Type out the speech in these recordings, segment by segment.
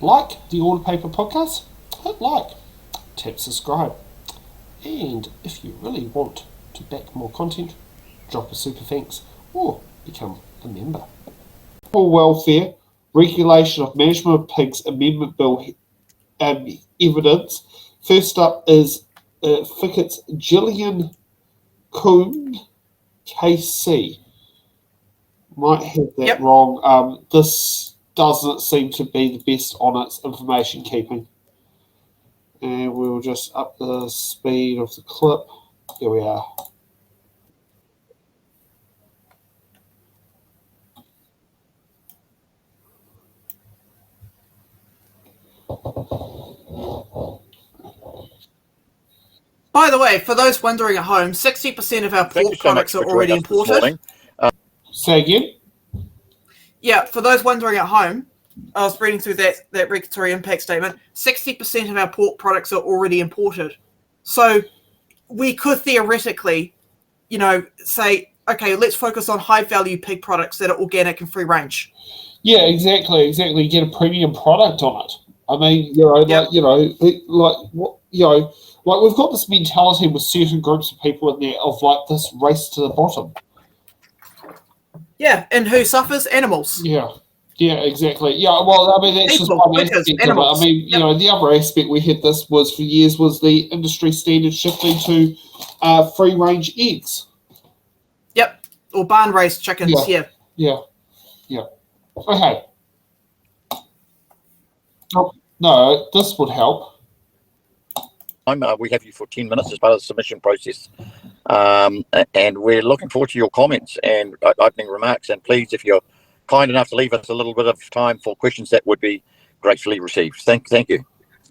like the Order Paper podcast, hit like, tap subscribe. And if you really want to back more content, drop a super thanks or become a member. For welfare, regulation of management of pigs amendment bill evidence. First up is Fickett's Gillian Coumbe KC. Might have that wrong. This doesn't seem to be the best on its information keeping. And we'll just up the speed of the clip. Here we are. By the way, for those wondering at home, 60% of our pork products are already imported. Say again? Yeah, for those wondering at home, I was reading through that regulatory impact statement. 60% of our pork products are already imported. So we could theoretically, say, okay, let's focus on high-value pig products that are organic and free range. Yeah, exactly. Get a premium product on it. I mean, like we've got this mentality with certain groups of people in there of like this race to the bottom. Yeah, and who suffers? Animals. Yeah, exactly. Yeah, well, I mean, that's People, just one aspect of it. I mean, the other aspect we had this was for years was the industry standard shifting to free-range eggs. Yep, or barn-raised chickens, Yeah. Okay. Oh, no, this would help. We have you for 10 minutes as part of the submission process. And we're looking forward to your comments and opening remarks. And please, if you're kind enough to leave us a little bit of time for questions, that would be gratefully received. Thank you.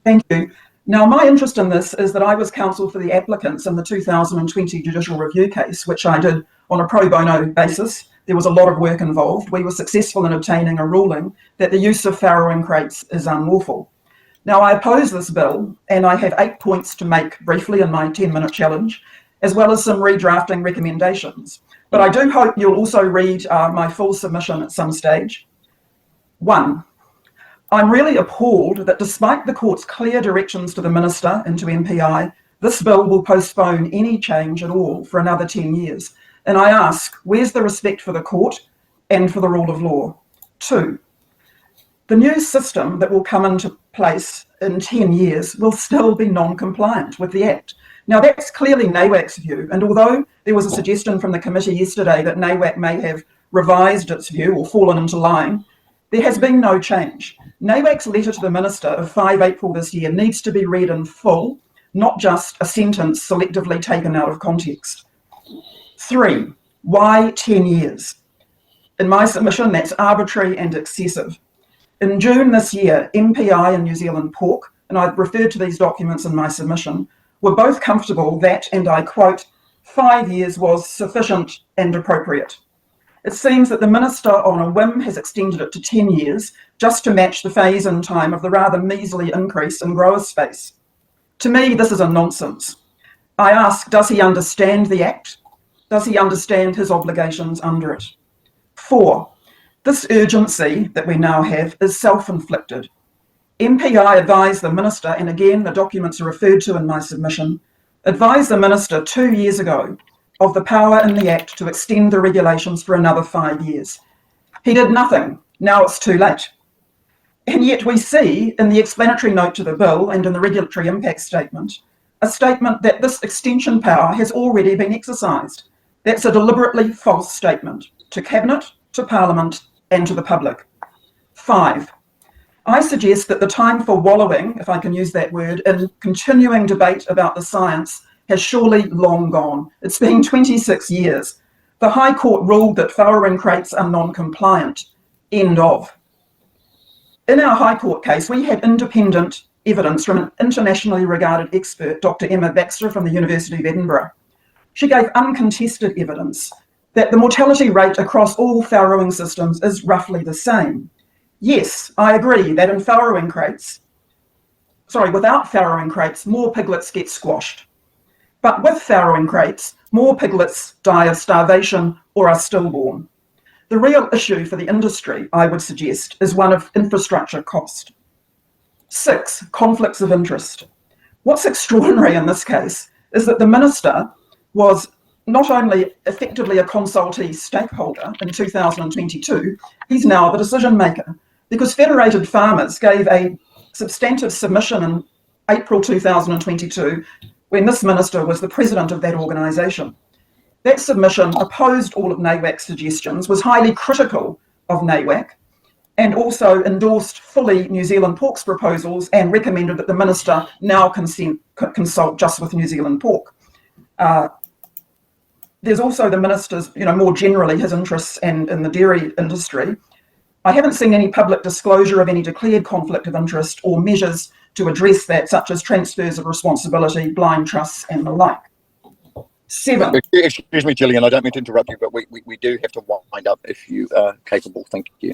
Thank you. Now, my interest in this is that I was counsel for the applicants in the 2020 judicial review case, which I did on a pro bono basis. There was a lot of work involved. We were successful in obtaining a ruling that the use of farrowing crates is unlawful. Now, I oppose this bill, and I have 8 points to make briefly in my 10-minute challenge, as well as some redrafting recommendations. But I do hope you'll also read my full submission at some stage. 1, I'm really appalled that despite the court's clear directions to the Minister and to MPI, this bill will postpone any change at all for another 10 years. And I ask, where's the respect for the court and for the rule of law? 2, the new system that will come into place in 10 years will still be non-compliant with the Act. Now, that's clearly NAWAC's view, and although there was a suggestion from the committee yesterday that NAWAC may have revised its view or fallen into line, there has been no change. NAWAC's letter to the Minister of 5 April this year needs to be read in full, not just a sentence selectively taken out of context. 3, why 10 years? In my submission, that's arbitrary and excessive. In June this year, MPI and New Zealand Pork, and I've referred to these documents in my submission, were both comfortable that, and I quote, 5 years was sufficient and appropriate. It seems that the Minister on a whim has extended it to 10 years just to match the phase in time of the rather measly increase in grower space. To me, this is a nonsense. I ask, does he understand the Act? Does he understand his obligations under it? 4, this urgency that we now have is self-inflicted. MPI advised the Minister, and again the documents are referred to in my submission, advised the Minister 2 years ago of the power in the Act to extend the regulations for another 5 years. He did nothing. Now it's too late. And yet we see in the explanatory note to the bill and in the regulatory impact statement, a statement that this extension power has already been exercised. That's a deliberately false statement to Cabinet, to Parliament, and to the public. 5, I suggest that the time for wallowing, if I can use that word, in continuing debate about the science has surely long gone. It's been 26 years. The High Court ruled that farrowing crates are non-compliant. End of. In our High Court case, we had independent evidence from an internationally regarded expert, Dr. Emma Baxter from the University of Edinburgh. She gave uncontested evidence that the mortality rate across all farrowing systems is roughly the same. Yes, I agree that without farrowing crates, more piglets get squashed. But with farrowing crates, more piglets die of starvation or are stillborn. The real issue for the industry, I would suggest, is one of infrastructure cost. 6, conflicts of interest. What's extraordinary in this case is that the minister was not only effectively a consultee stakeholder in 2022, he's now the decision maker, because Federated Farmers gave a substantive submission in April 2022 when this minister was the president of that organisation. That submission opposed all of NAWAC's suggestions, was highly critical of NAWAC, and also endorsed fully New Zealand Pork's proposals and recommended that the minister now consult just with New Zealand Pork. There's also the minister's, more generally his interests in the dairy industry. I haven't seen any public disclosure of any declared conflict of interest or measures to address that, such as transfers of responsibility, blind trusts, and the like. 7. Excuse me, Gillian, I don't mean to interrupt you, but we do have to wind up if you are capable. Thank you.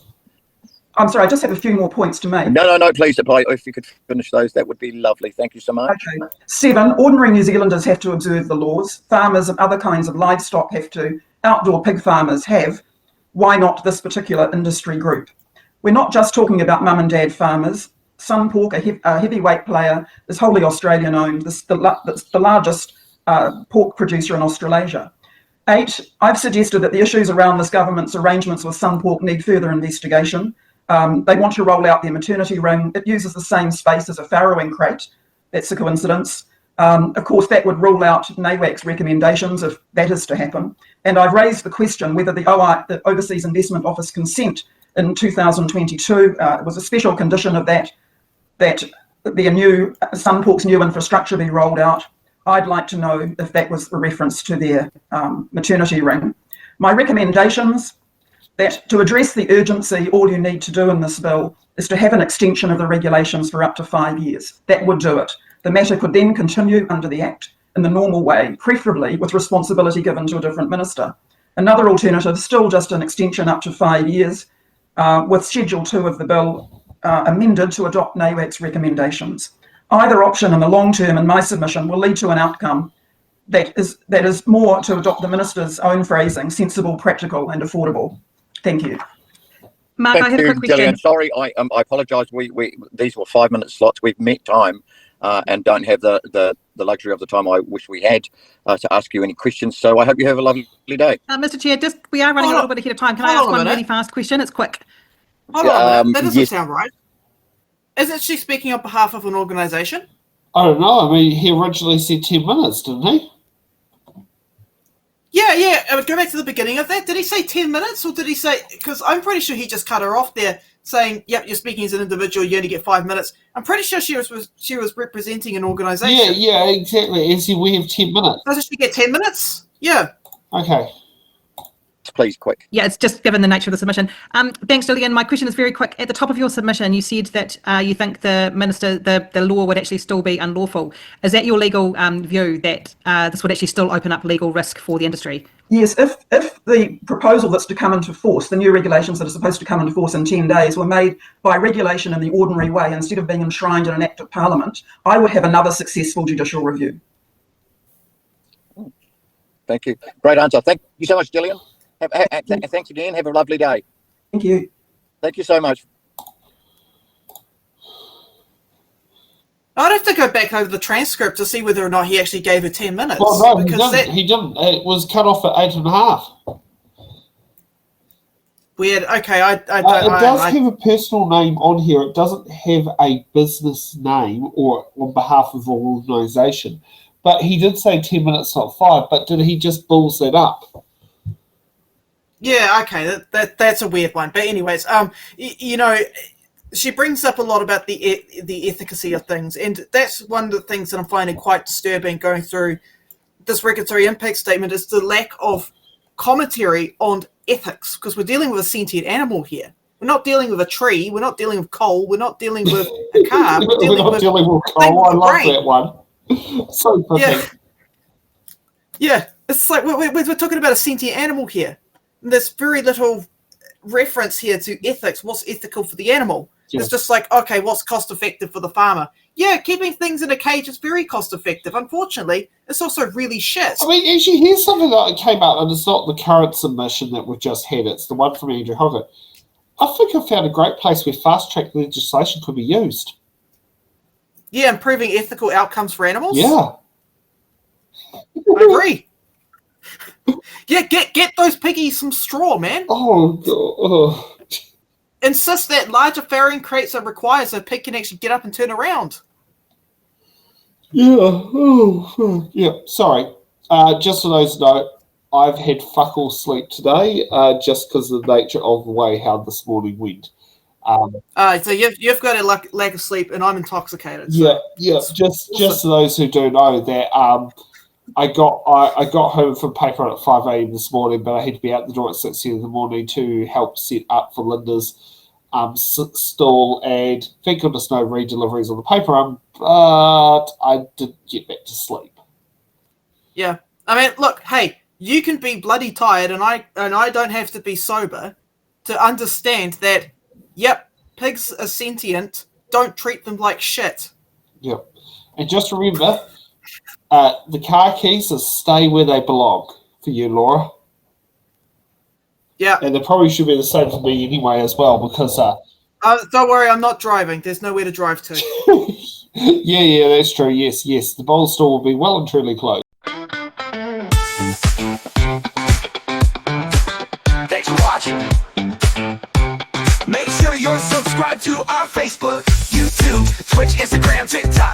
I'm sorry, I just have a few more points to make. No, please, if you could finish those, that would be lovely. Thank you so much. Okay. 7, ordinary New Zealanders have to observe the laws. Farmers and other kinds of livestock have to. Outdoor pig farmers have. Why not this particular industry group? We're not just talking about mum and dad farmers. Sun Pork, a heavyweight player, is wholly Australian owned. It's the largest pork producer in Australasia. 8, I've suggested that the issues around this government's arrangements with Sun Pork need further investigation. They want to roll out their maternity ring. It uses the same space as a farrowing crate. That's a coincidence. Of course, that would rule out NAWAC's recommendations if that is to happen. And I've raised the question whether the Overseas Investment Office consent in 2022 was a special condition of that the new Sun Pork's new infrastructure be rolled out. I'd like to know if that was a reference to their maternity ring. My recommendations: that to address the urgency, all you need to do in this bill is to have an extension of the regulations for up to 5 years. That would do it. The matter could then continue under the Act in the normal way, preferably with responsibility given to a different minister. Another alternative, still just an extension up to 5 years, with Schedule 2 of the bill amended to adopt NAWAC's recommendations. Either option in the long term, in my submission, will lead to an outcome that is more, to adopt the minister's own phrasing, sensible, practical and affordable. Thank you. Mark, I have a quick question. Gillian, sorry, I apologise. These were 5-minute slots. We've met time and don't have the luxury of the time I wish we had to ask you any questions. So I hope you have a lovely day. Mr. Chair, we are running a little bit ahead of time. Can I ask one really fast question? It's quick. Hold on, that doesn't sound right. Isn't she speaking on behalf of an organisation? I don't know. I mean, he originally said 10 minutes, didn't he? Yeah. I would go back to the beginning of that. Did he say 10 minutes or did he say... Because I'm pretty sure he just cut her off there saying, yep, you're speaking as an individual, you only get 5 minutes. I'm pretty sure she was representing an organisation. Yeah, exactly. And so we have 10 minutes. Doesn't she get 10 minutes? Yeah. Okay. Please, quick. Yeah, it's just given the nature of the submission. Thanks, Gillian. My question is very quick. At the top of your submission, you said that you think the minister, the law would actually still be unlawful. Is that your legal view, that this would actually still open up legal risk for the industry? Yes, if the proposal that's to come into force, the new regulations that are supposed to come into force in 10 days, were made by regulation in the ordinary way instead of being enshrined in an Act of Parliament, I would have another successful judicial review. Thank you. Great answer. Thank you so much, Gillian. Thanks again. Have a lovely day. Thank you. Thank you so much. I'd have to go back over the transcript to see whether or not he actually gave her 10 minutes. Well, no, he didn't. It was cut off at 8.5. Weird. Okay, I don't know. It does have a personal name on here. It doesn't have a business name or on behalf of an organisation. But he did say 10 minutes, not 5. But did he just balls that up? Yeah, okay, that's a weird one. But anyways, she brings up a lot about the efficacy of things, and that's one of the things that I'm finding quite disturbing going through this regulatory impact statement, is the lack of commentary on ethics, because we're dealing with a sentient animal here. We're not dealing with a tree. We're not dealing with coal. We're not dealing with a car. We're dealing with coal. I love that one. So perfect. Yeah. It's like we're talking about a sentient animal here. There's very little reference here to ethics. What's ethical for the animal? Yes. It's just like, okay, what's cost effective for the farmer? Yeah, keeping things in a cage is very cost effective. Unfortunately, it's also really shit. I mean, actually, here's something that came out, and it's not the current submission that we've just had. It's the one from Andrew Hoggett. I think I found a great place where fast track legislation could be used. Yeah, improving ethical outcomes for animals. Yeah. I agree. Yeah, get those piggies some straw, man. Oh, God. Oh. Insist that larger farrowing crates are required so a pig can actually get up and turn around. Yeah. Yeah. Sorry. Just so those know, I've had fuck all sleep today, just because of the nature of the way how this morning went. So you've got a lack of sleep, and I'm intoxicated. So Yeah. Just so those who do know that, I got home from paper run at 5 a.m. this morning, but I had to be out the door at 6 in the morning to help set up for Linda's stall, and thank goodness no re-deliveries on the paper run, but I didn't get back to sleep. Yeah, I mean, look, hey, you can be bloody tired, and I don't have to be sober to understand that. Yep, pigs are sentient. Don't treat them like shit. Yep. And just remember, the car keys are stay where they belong for you, Laura. Yeah. And they probably should be the same for me anyway as well, because don't worry, I'm not driving. There's nowhere to drive to. yeah, that's true. Yes. The bowl store will be well and truly closed. Thanks for watching. Make sure you're subscribed to our Facebook, YouTube, Twitch, Instagram, TikTok.